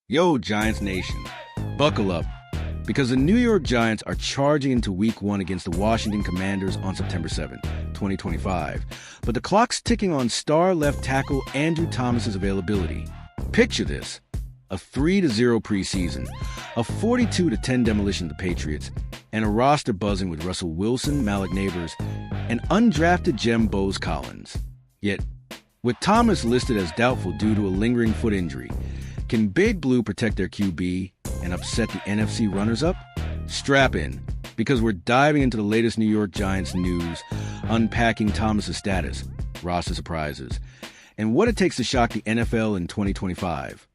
Yo, Giants Nation, buckle up, because the New York Giants are charging into Week 1 against the Washington Commanders on September 7th, 2025. But the clock's ticking on star left tackle Andrew Thomas's availability. Picture this: a 3-0 preseason, a 42-10 demolition of the Patriots, and a roster buzzing with Russell Wilson, Malik Nabers, and undrafted gem Bose Collins. Yet, with Thomas listed as doubtful due to a lingering foot injury, can Big Blue protect their QB and upset the NFC runners-up? Strap in, because we're diving into the latest New York Giants news, unpacking Thomas's status, roster surprises, and what it takes to shock the NFL in 2025.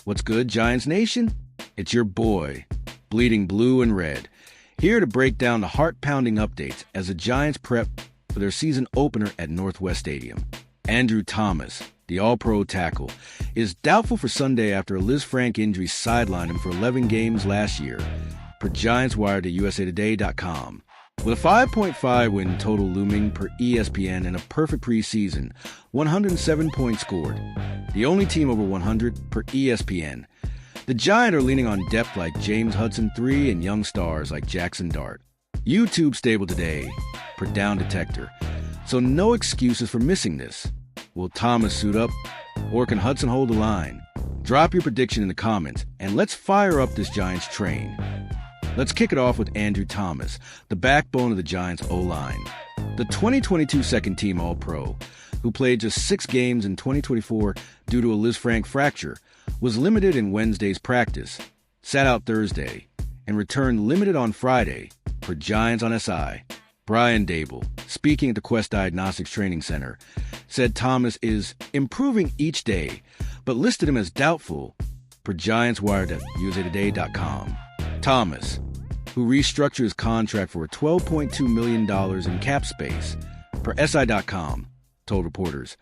What's good, Giants Nation? It's your boy, Bleeding Blue and Red, here to break down the heart-pounding updates as the Giants prep for their season opener at Northwest Stadium. Andrew Thomas, the All-Pro tackle, is doubtful for Sunday after a Liz Frank injury sidelined him for 11 games last year, per Giants Wire to USAtoday.com. With a 5.5 win total looming per ESPN and a perfect preseason, 107 points scored, the only team over 100 per ESPN, the Giants are leaning on depth like James Hudson III and young stars like Jackson Dart. YouTube stable today, per Down Detector, so no excuses for missing this. Will Thomas suit up, or can Hudson hold the line? Drop your prediction in the comments, and let's fire up this Giants train. Let's kick it off with Andrew Thomas, the backbone of the Giants O-line. The 2022 second-team All-Pro, who played just 6 games in 2024 due to a Liz Frank fracture, was limited in Wednesday's practice, sat out Thursday, and returned limited on Friday, per Giants on SI. Brian Dable, speaking at the Quest Diagnostics Training Center, said Thomas is improving each day, but listed him as doubtful, per Giants Wire to USAtoday.com. Thomas, who restructured his contract for $12.2 million in cap space, per SI.com, told reporters,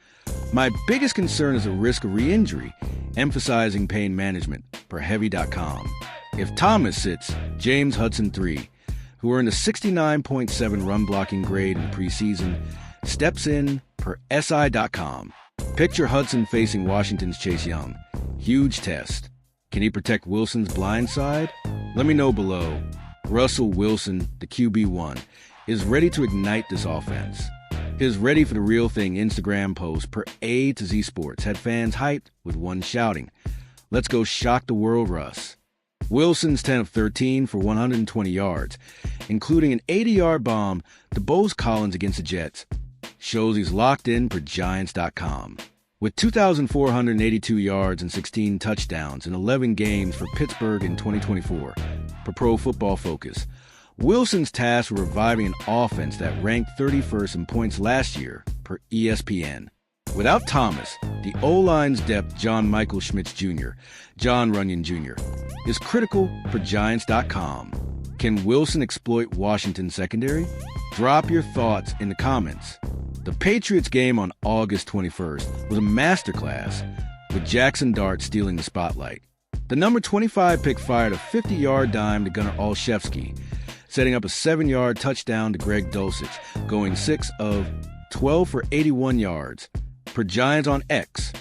"My biggest concern is the risk of re-injury, emphasizing pain management, per Heavy.com. If Thomas sits, James Hudson III, who earned a 69.7 run-blocking grade in the preseason, steps in, per SI.com. Picture Hudson facing Washington's Chase Young. Huge test. Can he protect Wilson's blind side? Let me know below. Russell Wilson, the QB1, is ready to ignite this offense. His Ready for the Real Thing Instagram post per A to Z Sports had fans hyped with one shouting, "Let's go shock the world, Russ." Wilson's 10 of 13 for 120 yards, including an 80-yard bomb to Bose Collins against the Jets, shows he's locked in per Giants.com. With 2,482 yards and 16 touchdowns in 11 games for Pittsburgh in 2024, per Pro Football Focus, Wilson's tasked with reviving an offense that ranked 31st in points last year, per ESPN. Without Thomas, the O-line's depth John Michael Schmitz Jr., John Runyon Jr., is critical for Giants.com. Can Wilson exploit Washington's secondary? Drop your thoughts in the comments. The Patriots game on August 21st was a masterclass, with Jackson Dart stealing the spotlight. The number 25 pick fired a 50-yard dime to Gunnar Olszewski, setting up a 7-yard touchdown to Greg Dulcich, going 6 of 12 for 81 yards. Per Giants on X,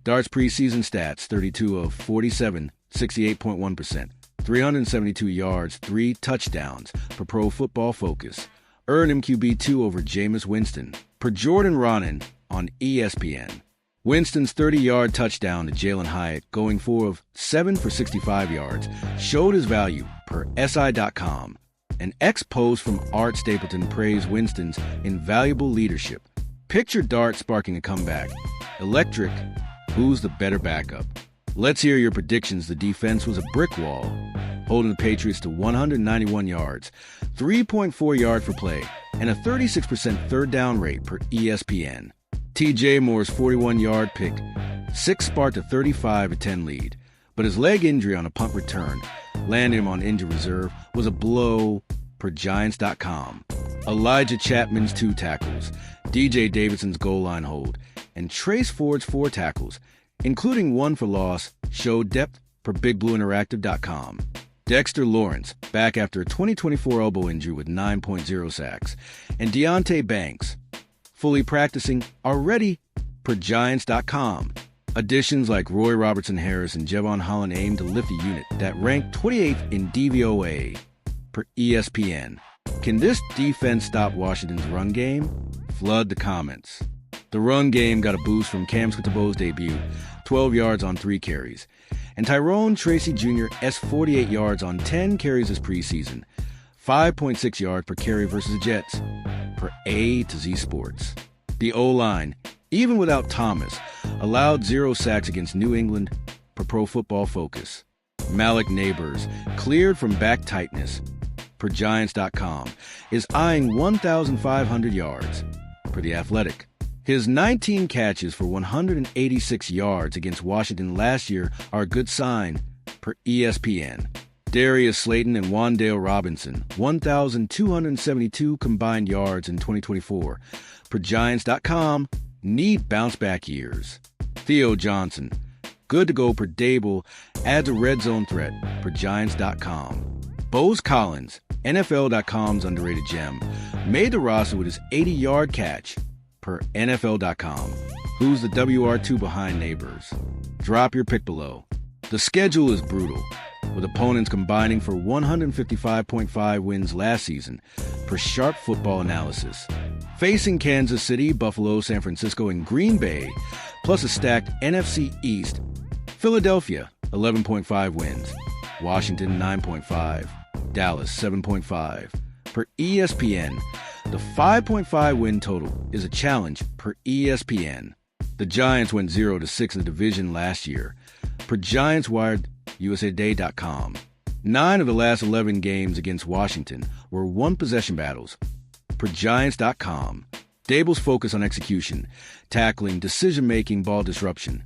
Dart's preseason stats: 32 of 47, 68.1%, 372 yards, 3 touchdowns, per Pro Football Focus. Earned him QB2 over Jameis Winston, per Jordan Ronan on ESPN. Winston's 30-yard touchdown to Jalen Hyatt, going 4 of 7 for 65 yards, showed his value, per SI.com. An X post from Art Stapleton praised Winston's invaluable leadership. Picture Dart sparking a comeback. Electric, who's the better backup? Let's hear your predictions. The defense was a brick wall, holding the Patriots to 191 yards, 3.4 yards per play, and a 36% third down rate per ESPN. TJ Moore's 41-yard pick, 6 sparked a 35-10 lead, but his leg injury on a punt return, landing him on injured reserve, was a blow, per Giants.com. Elijah Chapman's 2 tackles, DJ Davidson's goal line hold, and Trace Ford's 4 tackles, including 1 for loss, showed depth, per BigBlueInteractive.com. Dexter Lawrence, back after a 2024 elbow injury with 9.0 sacks, and Deonte Banks, fully practicing already, per Giants.com. Additions like Roy Robertson-Harris and Jevon Holland aim to lift a unit that ranked 28th in DVOA per ESPN. Can this defense stop Washington's run game? Flood the comments. The run game got a boost from Cam Squitabo's debut, 12 yards on 3 carries, and Tyrone Tracy Jr. S 48 yards on 10 carries this preseason, 5.6 yards per carry versus the Jets, per A to Z Sports. The O-line, even without Thomas, allowed 0 sacks against New England per Pro Football Focus. Malik Neighbors, cleared from back tightness per Giants.com, is eyeing 1,500 yards per The Athletic. His 19 catches for 186 yards against Washington last year are a good sign per ESPN. Darius Slayton and Wan'Dale Robinson, 1,272 combined yards in 2024 per Giants.com, need bounce-back years. Theo Johnson, good to go per Dable, adds a red zone threat per Giants.com. Bose Collins, NFL.com's underrated gem, made the roster with his 80-yard catch per NFL.com. Who's the WR2 behind Neighbors? Drop your pick below. The schedule is brutal, with opponents combining for 155.5 wins last season per Sharp Football Analysis. Facing Kansas City, Buffalo, San Francisco, and Green Bay, plus a stacked NFC East. Philadelphia, 11.5 wins. Washington, 9.5. Dallas, 7.5. Per ESPN, the 5.5 win total is a challenge per ESPN. The Giants went 0-6 in the division last year. Per Giants Wired, USAtoday.com. 9 of the last 11 games against Washington were one-possession battles. Per Giants.com. Dable's focus on execution, tackling, decision-making, ball disruption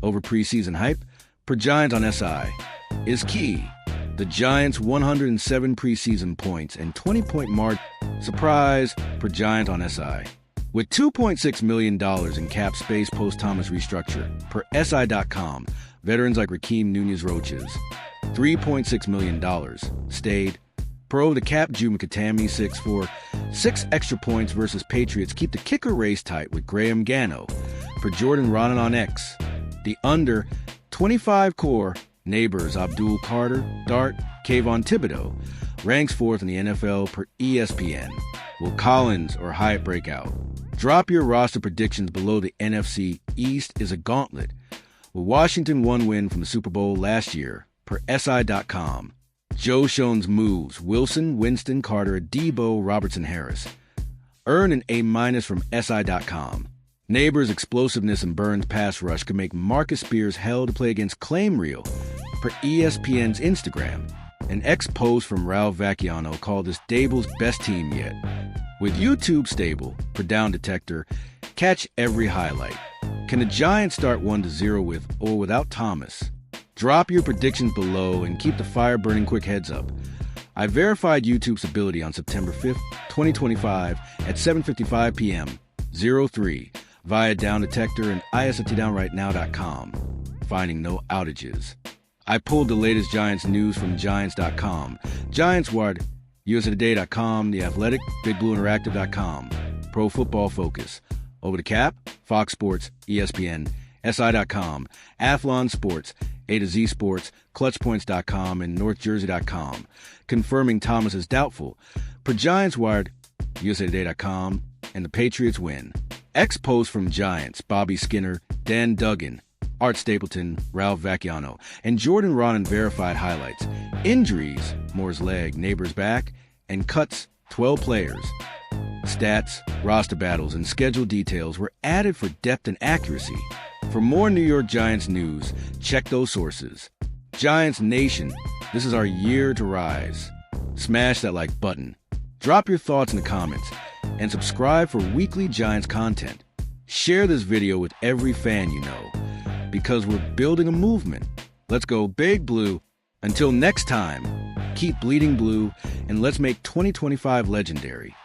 over preseason hype, per Giants on SI, is key. The Giants' 107 preseason points and 20-point margin. Surprise, per Giants on SI. With $2.6 million in cap space post-Thomas restructure, per SI.com, veterans like Rakeem Nunez-Roches, $3.6 million, stayed. Per Over the Cap, Drew McAtamney, 6'4", 6 extra points versus Patriots keep the kicker race tight with Graham Gano. Per Jordan Ronan on X. The under, 25 core, Neighbors, Abdul Carter, Dart, Kayvon Thibodeau, ranks 4th in the NFL per ESPN. Will Collins or Hyatt break out? Drop your roster predictions below. The NFC East is a gauntlet, with Washington one win from the Super Bowl last year, per SI.com. Joe Schoen's moves, Wilson, Winston, Carter, Debo, Robertson-Harris. Earn an A- from SI.com. Neighbors' explosiveness and Burns' pass rush could make Marcus Spears hell to play against Claim Real, per ESPN's Instagram. An ex-post from Ralph Vacchiano called this Dable's best team yet. With YouTube stable, per Down Detector, catch every highlight. Can the Giants start 1-0 with or without Thomas? Drop your predictions below and keep the fire burning quick. Heads up. I verified YouTube's ability on September 5th, 2025 at 7:55 p.m. 03 via Down Detector and isatdownrightnow.com, finding no outages. I pulled the latest Giants news from Giants.com, Giants Wired, USAtoday.com, The Athletic, BigBlueInteractive.com, Pro Football Focus, Over the Cap, Fox Sports, ESPN, SI.com, Athlon Sports, A to Z Sports, ClutchPoints.com, and NorthJersey.com, confirming Thomas is doubtful, per Giants Wired, USAtoday.com, and the Patriots win. Ex-post from Giants, Bobby Skinner, Dan Duggan, Art Stapleton, Ralph Vacchiano, and Jordan Ronan verified highlights. Injuries, Moore's leg, Neighbors back, and cuts, 12 players. Stats, roster battles, and schedule details were added for depth and accuracy. For more New York Giants news, check those sources. Giants Nation, this is our year to rise. Smash that like button. Drop your thoughts in the comments, and subscribe for weekly Giants content. Share this video with every fan you know, because we're building a movement. Let's go Big Blue. Until next time, keep bleeding blue, and let's make 2025 legendary.